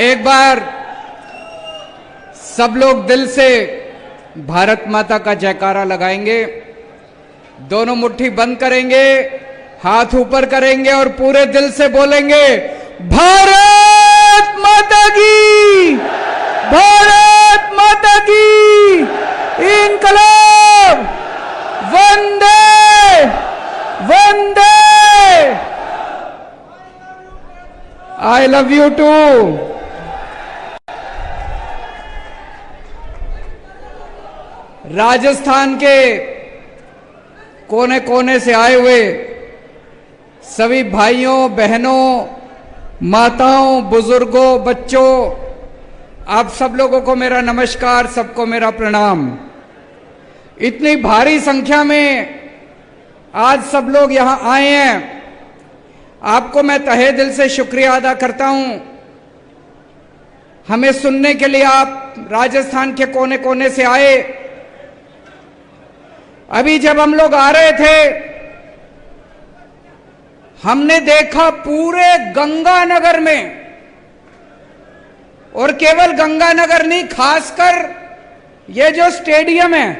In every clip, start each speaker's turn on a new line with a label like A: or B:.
A: एक बार सब लोग दिल से भारत माता का जयकारा लगाएंगे। दोनों मुट्ठी बंद करेंगे, हाथ ऊपर करेंगे और पूरे दिल से बोलेंगे, भारत माता की, भारत माता की, इंकलाब, वंदे वंदे। I love you too. Rajasthan के कोने कोने से आए हुए सभी भाइयों बहनों, माताओं, बुजुर्गों, बच्चों, आप सब लोगों को मेरा नमस्कार, सबको मेरा प्रणाम। इतनी भारी संख्या में आज सब लोग यहां आए हैं, आपको मैं तहे दिल से शुक्रिया अदा करता हूं। हमें सुनने के लिए आप राजस्थान के कोने कोने से आए। अभी जब हम लोग आ रहे थे, हमने देखा पूरे गंगानगर में, और केवल गंगानगर नहीं, खासकर ये जो स्टेडियम है,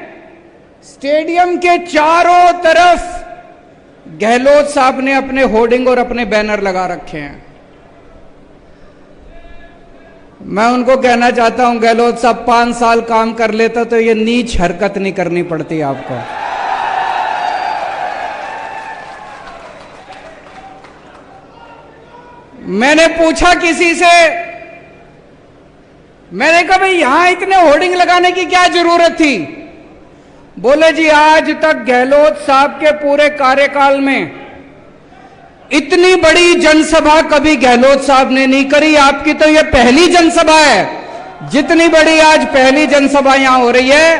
A: स्टेडियम के चारों तरफ गहलोत साहब ने अपने होर्डिंग और अपने बैनर लगा रखे हैं। मैं उनको कहना चाहता हूं, गहलोत साहब 5 साल काम कर लेता तो ये नीच हरकत नहीं करनी पड़ती आपको। मैंने पूछा किसी से, मैंने कहा भाई यहां इतने होर्डिंग लगाने की क्या जरूरत थी? बोले जी आज तक गहलोत साहब के पूरे कार्यकाल में इतनी बड़ी जनसभा कभी गहलोत साहब ने नहीं करी। आपकी तो ये पहली जनसभा है। जितनी बड़ी आज पहली जनसभा यहां हो रही है,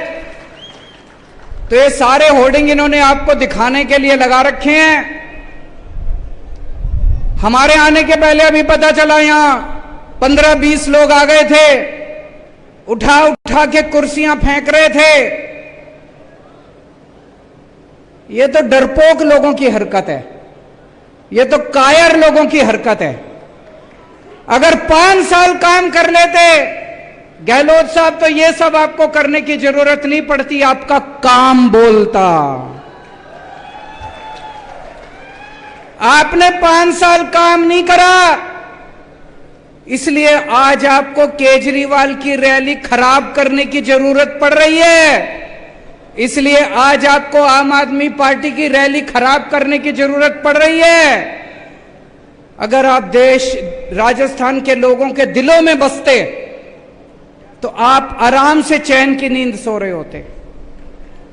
A: तो ये सारे होर्डिंग इन्होंने आपको दिखाने के लिए लगा रखे हैं। हमारे आने के पहले अभी पता चला यहां 15-20 लोग आ गए थे, उठा उठा के कुर्सियां फेंक रहे थे। ये तो डरपोक लोगों की हरकत है, ये तो कायर लोगों की हरकत है। अगर 5 साल काम कर लेते गहलोत साहब तो ये सब आपको करने की जरूरत नहीं पड़ती, आपका काम बोलता। आपने 5 साल काम नहीं करा, इसलिए आज आपको केजरीवाल की रैली खराब करने की जरूरत पड़ रही है। इसलिए आज आपको आम आदमी पार्टी की रैली खराब करने की जरूरत पड़ रही है। अगर आप देश राजस्थान के लोगों के दिलों में बसते तो आप आराम से चैन की नींद सो रहे होते।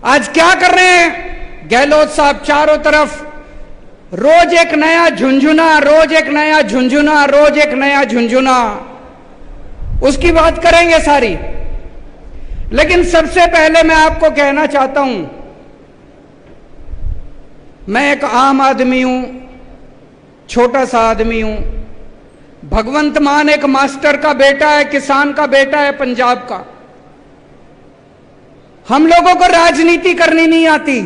A: आज क्या कर रहे हैं गहलोत साहब? चारों तरफ रोज एक नया झुंझुना, रोज एक नया झुंझुना, रोज एक नया झुंझुना, उसकी बात करेंगे सारी। लेकिन सबसे पहले मैं आपको कहना चाहता हूं, मैं एक आम आदमी हूं, छोटा सा आदमी हूं। भगवंत मान एक मास्टर का बेटा है, किसान का बेटा है पंजाब का। हम लोगों को राजनीति करनी नहीं आती,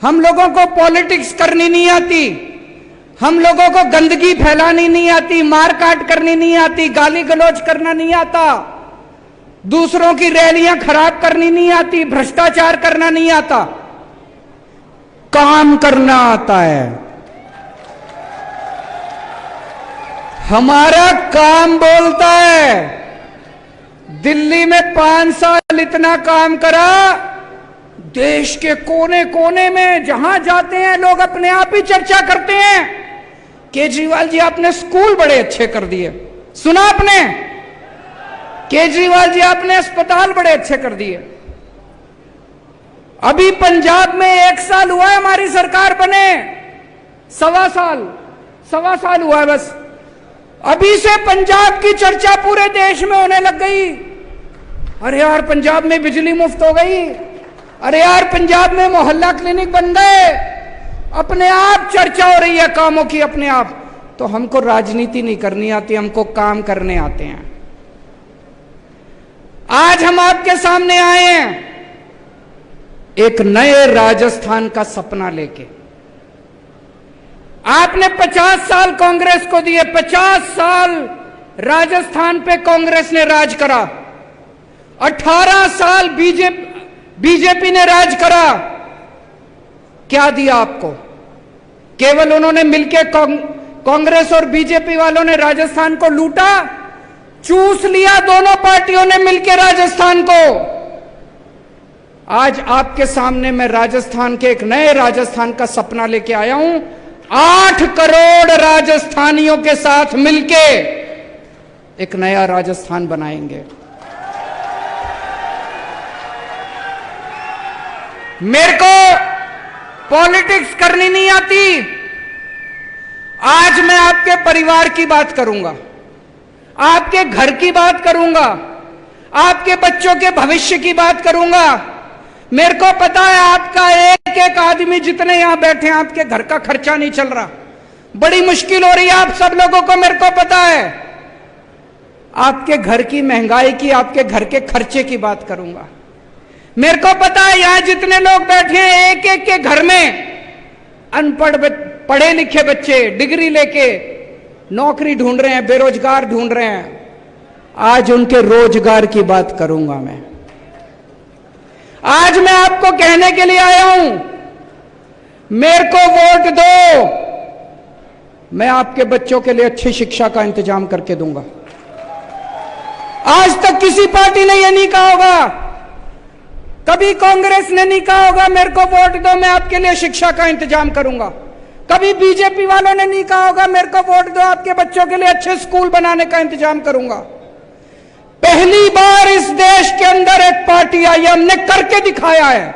A: हम लोगों को पॉलिटिक्स करनी नहीं आती, हम लोगों को गंदगी फैलानी नहीं आती, मारकाट करनी नहीं आती, गाली गलौज करना नहीं आता, दूसरों की रैलियां खराब करनी नहीं आती, भ्रष्टाचार करना नहीं आता, काम करना आता है। हमारा काम बोलता है। दिल्ली में 5 साल इतना काम करा, देश के कोने कोने में जहां जाते हैं लोग अपने आप ही चर्चा करते हैं, केजरीवाल जी आपने स्कूल बड़े अच्छे कर दिए। सुना आपने? केजरीवाल जी आपने अस्पताल बड़े अच्छे कर दिए। अभी पंजाब में 1 साल हुआ है हमारी सरकार बने, 1.25 साल हुआ है बस। अभी से पंजाब की चर्चा पूरे देश में होने लग गई। अरे यार पंजाब में बिजली मुफ्त हो गई, अरे यार पंजाब में मोहल्ला क्लिनिक बन गए। अपने आप चर्चा हो रही है कामों की अपने आप। तो हमको राजनीति नहीं करनी आती, हमको काम करने आते हैं। आज हम आपके सामने आए हैं एक नए राजस्थान का सपना लेके। आपने 50 साल कांग्रेस को दिए, 50 साल राजस्थान पे कांग्रेस ने राज करा, 18 साल बीजेपी ने राज करा। क्या दिया आपको? केवल उन्होंने मिलकर कांग्रेस और बीजेपी वालों ने राजस्थान को लूटा, चूस लिया दोनों पार्टियों ने मिलकर राजस्थान को। आज आपके सामने मैं राजस्थान के एक नए राजस्थान का सपना लेके आया हूं। 8 करोड़ राजस्थानियों के साथ मिलके एक नया राजस्थान बनाएंगे। मेरे को पॉलिटिक्स करनी नहीं आती। आज मैं आपके परिवार की बात करूंगा, आपके घर की बात करूंगा, आपके बच्चों के भविष्य की बात करूंगा। मेरे को पता है आपका एक एक आदमी जितने यहां बैठे हैं, आपके घर का खर्चा नहीं चल रहा, बड़ी मुश्किल हो रही है आप सब लोगों को, मेरे को पता है। आपके घर की महंगाई की, आपके घर के खर्चे की बात करूंगा। मेरे को पता है यहां जितने लोग बैठे हैं, एक एक के घर में अनपढ़ पढ़े लिखे बच्चे डिग्री लेके नौकरी ढूंढ रहे हैं, बेरोजगार ढूंढ रहे हैं। आज उनके रोजगार की बात करूंगा मैं। आज मैं आपको कहने के लिए आया हूं, मेरे को वोट दो, मैं आपके बच्चों के लिए अच्छी शिक्षा का इंतजाम करके दूंगा। आज तक किसी पार्टी ने यह नहीं कहा होगा, कभी कांग्रेस ने नहीं कहा होगा मेरे को वोट दो मैं आपके लिए शिक्षा का इंतजाम करूंगा। कभी बीजेपी वालों ने नहीं कहा होगा मेरे को वोट दो आपके बच्चों के लिए अच्छे स्कूल बनाने का इंतजाम करूंगा। पहली बार इस देश के अंदर एक पार्टी आई, हमने करके दिखाया है।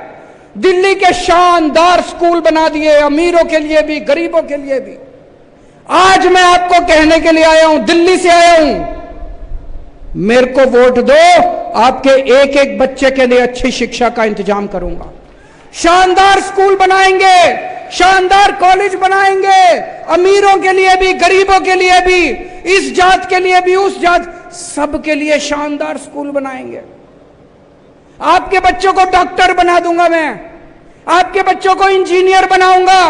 A: दिल्ली के शानदार स्कूल बना दिए, अमीरों के लिए भी गरीबों के लिए भी। आज मैं आपको कहने के लिए आया हूं, दिल्ली से आया हूं, मेरे को वोट दो, आपके एक एक बच्चे के लिए अच्छी शिक्षा का इंतजाम करूंगा। शानदार स्कूल बनाएंगे, शानदार कॉलेज बनाएंगे, अमीरों के लिए भी गरीबों के लिए भी, इस जात के लिए भी उस जात, सब के लिए शानदार स्कूल बनाएंगे। आपके बच्चों को डॉक्टर बना दूंगा मैं, आपके बच्चों को इंजीनियर बनाऊंगा,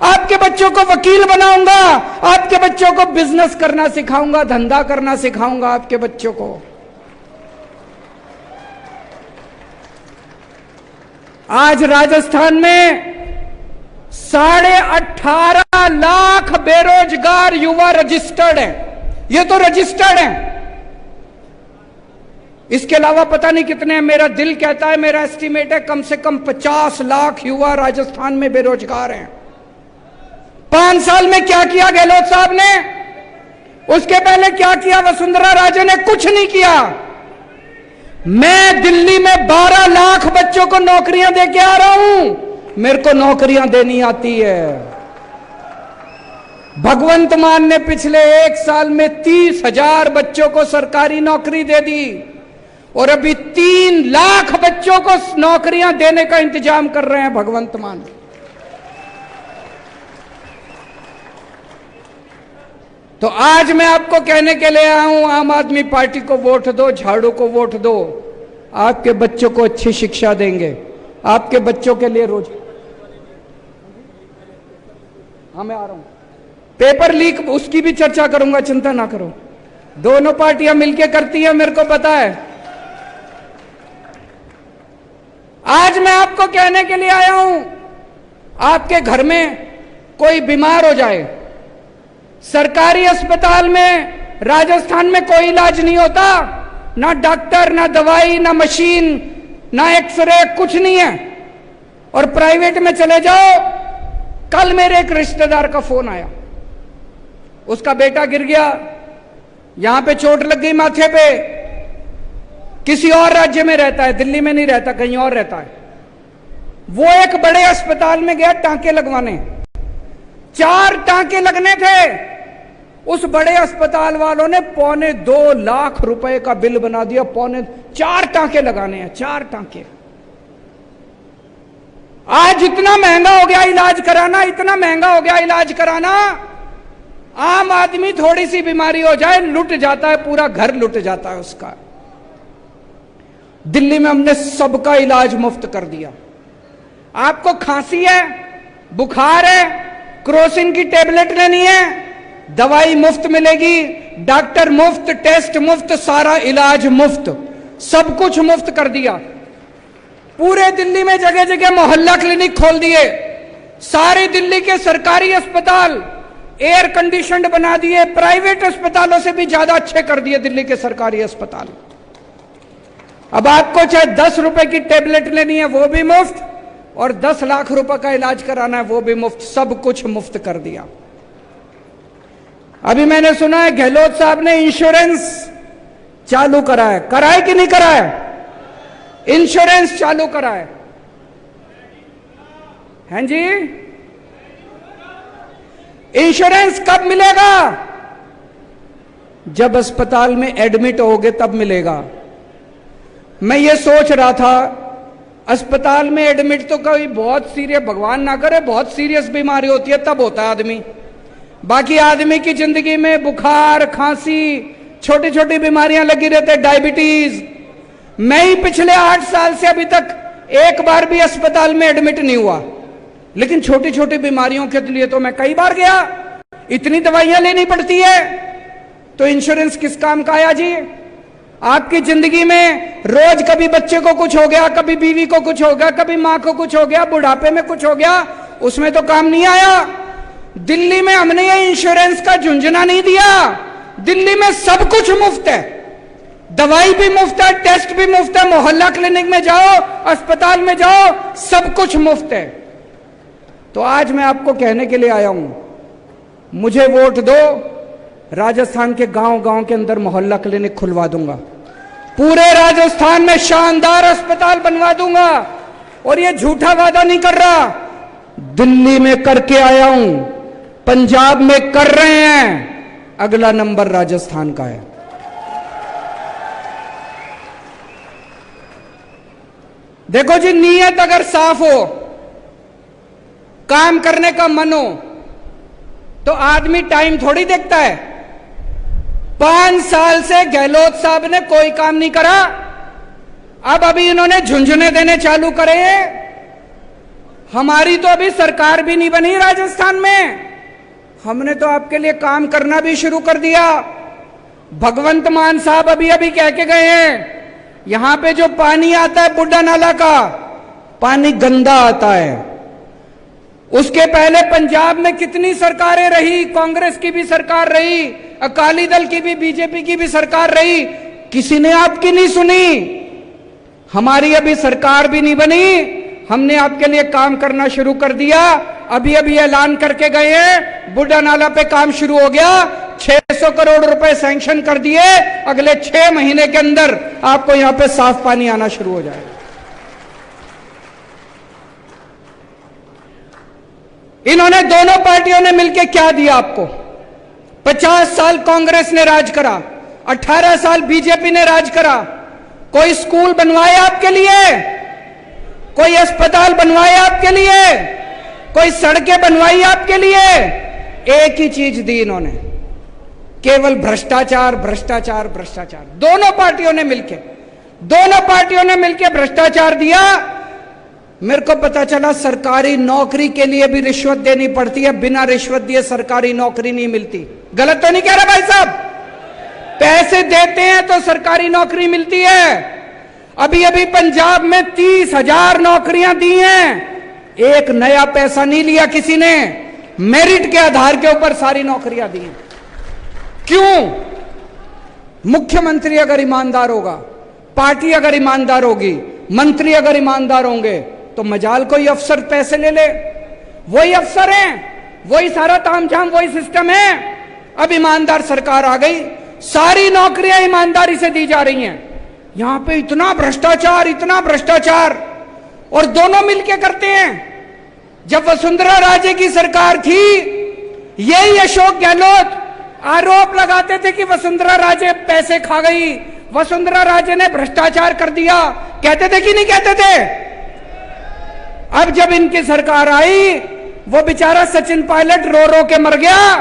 A: आपके बच्चों को वकील बनाऊंगा, आपके बच्चों को बिजनेस करना सिखाऊंगा, धंधा करना सिखाऊंगा आपके बच्चों को। आज राजस्थान में 18.5 लाख बेरोजगार युवा रजिस्टर्ड हैं। ये तो रजिस्टर्ड हैं, इसके अलावा पता नहीं कितने हैं। मेरा दिल कहता है, मेरा एस्टीमेट है, कम से कम 50 लाख युवा राजस्थान में बेरोजगार हैं। 5 साल में क्या किया गहलोत साहब ने, उसके पहले क्या किया वसुंधरा राजे ने? कुछ नहीं किया। मैं दिल्ली में 12 लाख बच्चों को नौकरियां देके आ रहा हूं, मेरे को नौकरियां देनी आती है। भगवंत मान ने पिछले 1 साल में 30,000 बच्चों को सरकारी नौकरी दे दी और अभी 3 लाख बच्चों को नौकरियां देने का इंतजाम कर रहे हैं भगवंत मान। तो आज मैं आपको कहने के लिए आया हूं, आम आदमी पार्टी को वोट दो, झाड़ू को वोट दो, आपके बच्चों को अच्छी शिक्षा देंगे, आपके बच्चों के लिए रोज। हाँ मैं आ रहा हूं, पेपर लीक उसकी भी चर्चा करूंगा, चिंता ना करो। दोनों पार्टियां मिलकर करती हैं, मेरे को पता है। आज मैं आपको कहने के लिए आया हूं, आपके घर में कोई बीमार हो जाए, सरकारी अस्पताल में राजस्थान में कोई इलाज नहीं होता, ना डॉक्टर, ना दवाई, ना मशीन, ना एक्सरे, कुछ नहीं है। और प्राइवेट में चले जाओ, कल मेरे एक रिश्तेदार का फोन आया, उसका बेटा गिर गया, यहां पे चोट लग गई माथे पे, किसी और राज्य में रहता है, दिल्ली में नहीं रहता, कहीं और रहता है। वो एक बड़े अस्पताल में गया टांके लगवाने, 4 टांके लगने थे। उस बड़े अस्पताल वालों ने 2.25 लाख रुपए का बिल बना दिया। 4 टांके लगाने हैं, 4 टांके। आज इतना महंगा हो गया इलाज कराना, इतना महंगा हो गया इलाज कराना। आम आदमी थोड़ी सी बीमारी हो जाए लुट जाता है, पूरा घर लुट जाता है उसका। दिल्ली में हमने सबका इलाज मुफ्त कर दिया। आपको खांसी है, बुखार है, क्रोसिन की टेबलेट लेनी है, दवाई मुफ्त मिलेगी, डॉक्टर मुफ्त, टेस्ट मुफ्त, सारा इलाज मुफ्त, सब कुछ मुफ्त कर दिया। पूरे दिल्ली में जगह जगह मोहल्ला क्लिनिक खोल दिए। सारे दिल्ली के सरकारी अस्पताल एयर कंडीशनड बना दिए, प्राइवेट अस्पतालों से भी ज्यादा अच्छे कर दिए दिल्ली के सरकारी अस्पताल। अब आपको चाहे 10 रुपए की टेबलेट लेनी है वो भी मुफ्त, और 10 लाख रुपए का इलाज कराना है वो भी मुफ्त, सब कुछ मुफ्त कर दिया। अभी मैंने सुना है गहलोत साहब ने इंश्योरेंस चालू करा है, कराए कि नहीं कराए? इंश्योरेंस चालू कराए हैं जी? इंश्योरेंस कब मिलेगा? जब अस्पताल में एडमिट होगे तब मिलेगा। मैं ये सोच रहा था, अस्पताल में एडमिट तो कोई बहुत सीरियस, भगवान ना करे बहुत सीरियस बीमारी होती है तब होता है आदमी, बाकी आदमी की जिंदगी में बुखार, खांसी, छोटी छोटी बीमारियां लगी रहती है, डायबिटीज। मैं ही पिछले 8 साल से अभी तक एक बार भी अस्पताल में एडमिट नहीं हुआ, लेकिन छोटी छोटी बीमारियों के लिए तो मैं कई बार गया। इतनी दवाइयां लेनी पड़ती है, तो इंश्योरेंस किस काम का आया जी? आपकी जिंदगी में रोज कभी बच्चे को कुछ हो गया, कभी बीवी को कुछ हो गया, कभी मां को कुछ हो गया, बुढ़ापे में कुछ हो गया, उसमें तो काम नहीं आया। दिल्ली में हमने ये इंश्योरेंस का झुंझुना नहीं दिया। दिल्ली में सब कुछ मुफ्त है, दवाई भी मुफ्त है, टेस्ट भी मुफ्त है, मोहल्ला क्लिनिक में जाओ, अस्पताल में जाओ, सब कुछ मुफ्त है। तो आज मैं आपको कहने के लिए आया हूं, मुझे वोट दो, राजस्थान के गांव गांव के अंदर मोहल्ला क्लिनिक खुलवा दूंगा, पूरे राजस्थान में शानदार अस्पताल बनवा दूंगा। और ये झूठा वादा नहीं कर रहा, दिल्ली में करके आया हूं, पंजाब में कर रहे हैं, अगला नंबर राजस्थान का है। देखो जी, नीयत अगर साफ हो, काम करने का मन हो, तो आदमी टाइम थोड़ी देखता है। 5 साल से गहलोत साहब ने कोई काम नहीं करा, अब अभी इन्होंने झुंझुने देने चालू करे। हमारी तो अभी सरकार भी नहीं बनी राजस्थान में, हमने तो आपके लिए काम करना भी शुरू कर दिया। भगवंत मान साहब अभी अभी कह के गए हैं, यहां पे जो पानी आता है बुड्ढा नाला का, पानी गंदा आता है। उसके पहले पंजाब में कितनी सरकारें रही, कांग्रेस की भी सरकार रही, अकाली दल की भी, बीजेपी की भी सरकार रही, किसी ने आपकी नहीं सुनी। हमारी अभी सरकार भी नहीं बनी, हमने आपके लिए काम करना शुरू कर दिया। अभी अभी ऐलान करके गए हैं, बुड्ढा नाला पे काम शुरू हो गया, 600 करोड़ रुपए सैंक्शन कर दिए, अगले 6 महीने के अंदर आपको यहां पे साफ पानी आना शुरू हो जाएगा। इन्होंने दोनों पार्टियों ने मिलकर क्या दिया आपको? 50 साल कांग्रेस ने राज करा, 18 साल बीजेपी ने राज करा। कोई स्कूल बनवाए आपके लिए? कोई अस्पताल बनवाए आपके लिए? कोई सड़कें बनवाई आपके लिए? एक ही चीज दी इन्होंने, केवल भ्रष्टाचार, भ्रष्टाचार, भ्रष्टाचार। दोनों पार्टियों ने मिलकर भ्रष्टाचार दिया। मेरे को पता चला सरकारी नौकरी के लिए भी रिश्वत देनी पड़ती है, बिना रिश्वत दिए सरकारी नौकरी नहीं मिलती। गलत तो नहीं कह रहा भाई साहब? पैसे देते हैं तो सरकारी नौकरी मिलती है। अभी अभी पंजाब में 30,000 नौकरियां दी हैं, एक नया पैसा नहीं लिया किसी ने, मेरिट के आधार के ऊपर सारी नौकरियां दी हैं। क्यों? मुख्यमंत्री अगर ईमानदार होगा, पार्टी अगर ईमानदार होगी, मंत्री अगर ईमानदार होंगे, तो मजाल कोई अफसर पैसे ले ले। वही अफसर हैं, वही सारा तामझाम, वही सिस्टम है। अब ईमानदार सरकार आ गई, सारी नौकरियां ईमानदारी से दी जा रही हैं। यहां पे इतना भ्रष्टाचार, इतना भ्रष्टाचार, और दोनों मिलके करते हैं। जब वसुंधरा राजे की सरकार थी, यही अशोक गहलोत आरोप लगाते थे कि वसुंधरा राजे पैसे खा गई, वसुंधरा राजे ने भ्रष्टाचार कर दिया, कहते थे कि नहीं कहते थे? अब जब इनकी सरकार आई, वो बेचारा सचिन पायलट रो रो के मर गया,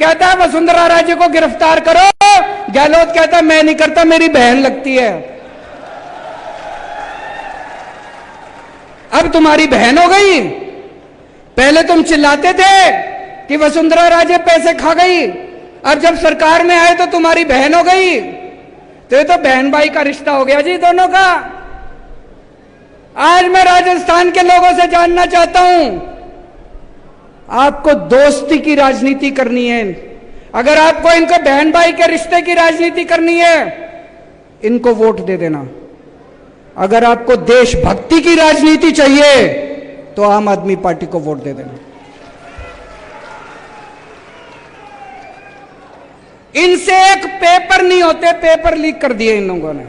A: कहता है वसुंधरा राजे को गिरफ्तार करो। गहलोत कहता है मैं नहीं करता, मेरी बहन लगती है। अब तुम्हारी बहन हो गई। पहले तुम चिल्लाते थे कि वसुंधरा राजे पैसे खा गई, अब जब सरकार में आए तो तुम्हारी बहन हो गई, तो ये तो बहन भाई का रिश्ता हो गया जी दोनों का। आज मैं राजस्थान के लोगों से जानना चाहता हूं, आपको दोस्ती की राजनीति करनी है, अगर आपको इनको बहन भाई के रिश्ते की राजनीति करनी है, इनको वोट दे देना। अगर आपको देशभक्ति की राजनीति चाहिए तो आम आदमी पार्टी को वोट दे देना। इनसे एक पेपर नहीं होते, पेपर लीक कर दिए इन लोगों ने।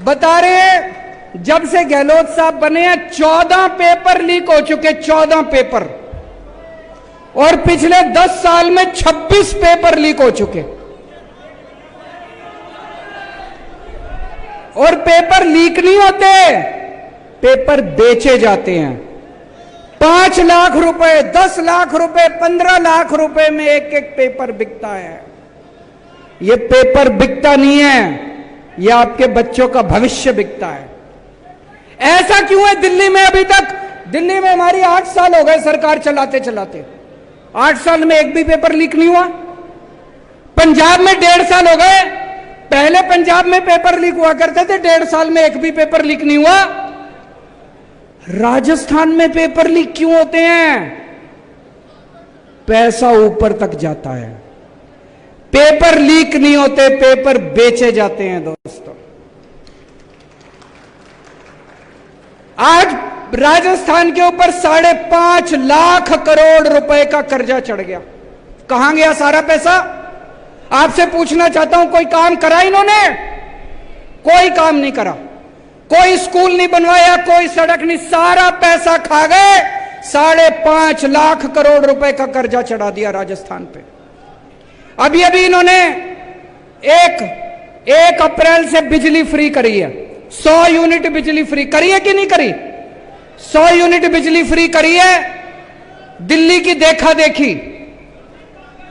A: बता रहे जब से गहलोत साहब बने हैं 14 पेपर लीक हो चुके, 14 पेपर, और पिछले 10 साल में 26 पेपर लीक हो चुके। और पेपर लीक नहीं होते, पेपर बेचे जाते हैं। 5 लाख रुपए, 10 लाख रुपए, 15 लाख रुपए में एक एक पेपर बिकता है। ये पेपर बिकता नहीं है, ये आपके बच्चों का भविष्य बिकता है। ऐसा क्यों है दिल्ली में? अभी तक दिल्ली में हमारी 8 साल हो गए सरकार चलाते चलाते, 8 साल में एक भी पेपर लीक नहीं हुआ। पंजाब में 1.5 साल हो गए, पहले पंजाब में पेपर लीक हुआ करते थे, 1.5 साल में एक भी पेपर लीक नहीं हुआ। राजस्थान में पेपर लीक क्यों होते हैं? पैसा ऊपर तक जाता है। पेपर लीक नहीं होते, पेपर बेचे जाते हैं दोस्तों। आज राजस्थान के ऊपर 5.5 लाख करोड़ रुपए का कर्जा चढ़ गया। कहां गया सारा पैसा? आपसे पूछना चाहता हूं, कोई काम करा इन्होंने? कोई काम नहीं करा, कोई स्कूल नहीं बनवाया, कोई सड़क नहीं, सारा पैसा खा गए। 5.5 लाख करोड़ रुपए का कर्जा चढ़ा दिया राजस्थान पे। अभी अभी इन्होंने 1 अप्रैल से बिजली फ्री करी है, 100 यूनिट बिजली फ्री करी है कि नहीं करी? 100 यूनिट बिजली फ्री करी है, दिल्ली की देखा देखी।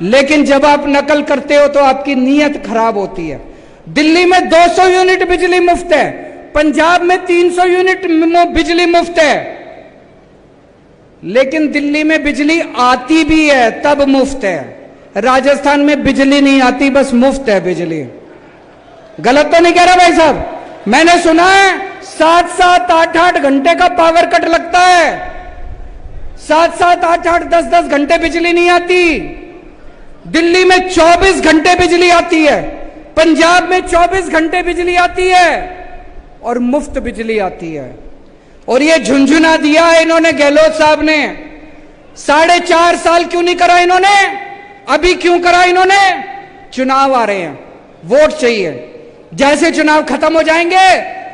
A: लेकिन जब आप नकल करते हो तो आपकी नीयत खराब होती है। दिल्ली में 200 यूनिट बिजली मुफ्त है, पंजाब में 300 यूनिट बिजली मुफ्त है, लेकिन दिल्ली में बिजली आती भी है तब मुफ्त है। राजस्थान में बिजली नहीं आती, बस मुफ्त है बिजली। गलत तो नहीं कह रहा भाई साहब? मैंने सुना है 7-7, 8-8 घंटे का पावर कट लगता है, 7-7, 8-8, 10-10 घंटे बिजली नहीं आती। दिल्ली में 24 घंटे बिजली आती है, पंजाब में 24 घंटे बिजली आती है और मुफ्त बिजली आती है। और ये झुंझुना दिया है इन्होंने, गहलोत साहब ने। 4.5 साल क्यों नहीं करा इन्होंने? अभी क्यों करा इन्होंने? चुनाव आ रहे हैं, वोट चाहिए। जैसे चुनाव खत्म हो जाएंगे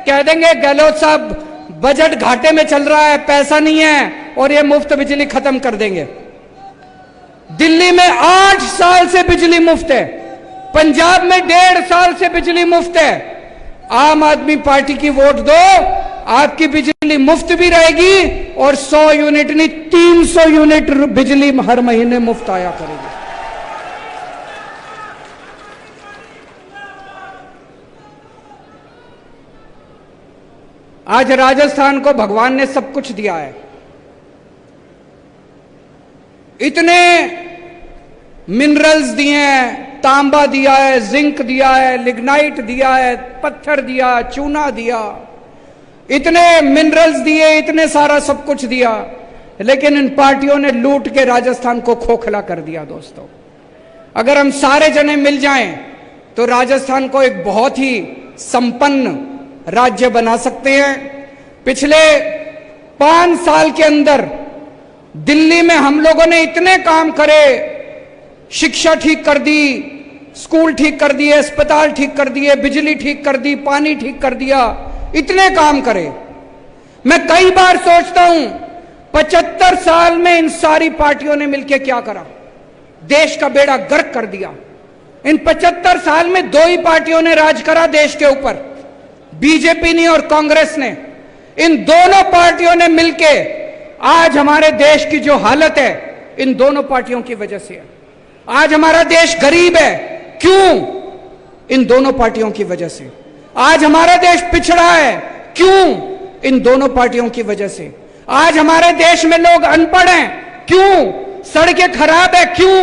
A: कह देंगे गहलोत साहब बजट घाटे में चल रहा है, पैसा नहीं है, और ये मुफ्त बिजली खत्म कर देंगे। दिल्ली में 8 साल से बिजली मुफ्त है, पंजाब में 1.5 साल से बिजली मुफ्त है। आम आदमी पार्टी की वोट दो, आपकी बिजली मुफ्त भी रहेगी और 100 यूनिट नहीं 300 यूनिट बिजली हर महीने मुफ्त आया करेगी। आज राजस्थान को भगवान ने सब कुछ दिया है, इतने मिनरल्स दिए हैं, तांबा दिया है, जिंक दिया है, लिग्नाइट दिया है, पत्थर दिया, चूना दिया, इतने मिनरल्स दिए, इतने सारा सब कुछ दिया, लेकिन इन पार्टियों ने लूट के राजस्थान को खोखला कर दिया। दोस्तों, अगर हम सारे जने मिल जाएं तो राजस्थान को एक बहुत ही संपन्न राज्य बना सकते हैं। पिछले 5 साल के अंदर दिल्ली में हम लोगों ने इतने काम करे, शिक्षा ठीक कर दी, स्कूल ठीक कर दिए, अस्पताल ठीक कर दिए, बिजली ठीक कर दी, पानी ठीक कर दिया, इतने काम करे। मैं कई बार सोचता हूं 75 साल में इन सारी पार्टियों ने मिलकर क्या करा? देश का बेड़ा गर्क कर दिया। इन 75 साल में 2 ही पार्टियों ने राज करा देश के ऊपर, बीजेपी ने और कांग्रेस ने। इन दोनों पार्टियों ने मिलके आज हमारे देश की जो हालत है इन दोनों पार्टियों की वजह से है। आज हमारा देश गरीब है, क्यों? इन दोनों पार्टियों की वजह से। आज हमारा देश पिछड़ा है, क्यों? इन दोनों पार्टियों की वजह से। आज हमारे देश में लोग अनपढ़ हैं, क्यों? सड़कें खराब है, क्यों?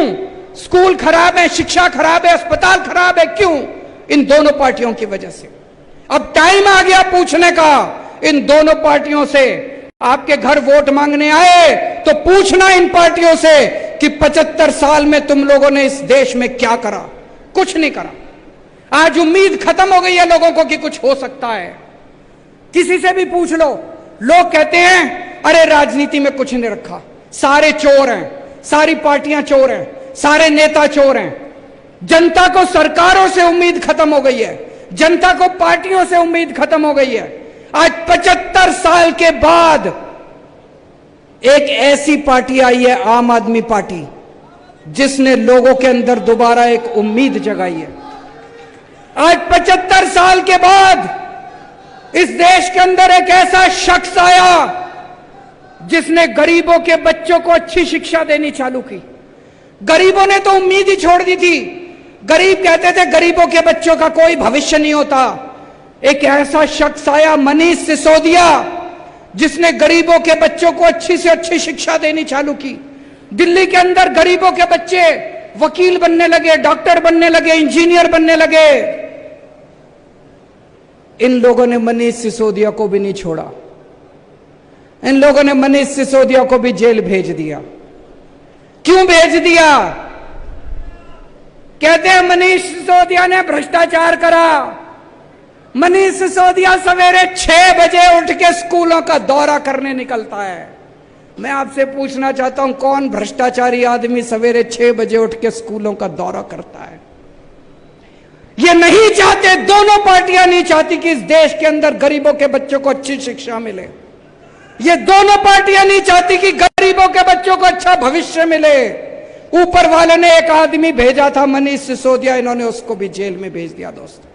A: स्कूल खराब है, शिक्षा खराब है, अस्पताल खराब है। क्यों? इन दोनों पार्टियों की वजह से। अब टाइम आ गया पूछने का इन दोनों पार्टियों से। आपके घर वोट मांगने आए तो पूछना इन पार्टियों से कि 75 साल में तुम लोगों ने इस देश में क्या करा? कुछ नहीं करा। आज उम्मीद खत्म हो गई है लोगों को कि कुछ हो सकता है। किसी से भी पूछ लो, लोग कहते हैं अरे राजनीति में कुछ नहीं रखा, सारे चोर हैं, सारी पार्टियां चोर हैं, सारे नेता चोर हैं। जनता को सरकारों से उम्मीद खत्म हो गई है, जनता को पार्टियों से उम्मीद खत्म हो गई है। आज 75 साल के बाद एक ऐसी पार्टी आई है, आम आदमी पार्टी, जिसने लोगों के अंदर दोबारा एक उम्मीद जगाई है। आज 75 साल के बाद इस देश के अंदर एक ऐसा शख्स आया जिसने गरीबों के बच्चों को अच्छी शिक्षा देनी चालू की। गरीबों ने तो उम्मीद ही छोड़ दी थी। गरीब कहते थे गरीबों के बच्चों का कोई भविष्य नहीं होता। एक ऐसा शख्स आया, मनीष सिसोदिया, जिसने गरीबों के बच्चों को अच्छी से अच्छी शिक्षा देनी चालू की। दिल्ली के अंदर गरीबों के बच्चे वकील बनने लगे, डॉक्टर बनने लगे, इंजीनियर बनने लगे। इन लोगों ने मनीष सिसोदिया को भी नहीं छोड़ा। इन लोगों ने मनीष सिसोदिया को भी जेल भेज दिया। क्यों भेज दिया? कहते हैं मनीष सिसोदिया ने भ्रष्टाचार करा। मनीष सिसोदिया सवेरे 6 बजे उठ के स्कूलों का दौरा करने निकलता है। मैं आपसे पूछना चाहता हूं, कौन भ्रष्टाचारी आदमी सवेरे 6 बजे उठ के स्कूलों का दौरा करता है? ये नहीं चाहते, दोनों पार्टियां नहीं चाहती कि इस देश के अंदर गरीबों के बच्चों को अच्छी शिक्षा मिले। ये दोनों पार्टियां नहीं चाहती कि गरीबों के बच्चों को अच्छा भविष्य मिले। ऊपर वाले ने एक आदमी भेजा था, मनीष सिसोदिया, इन्होंने उसको भी जेल में भेज दिया। दोस्तों,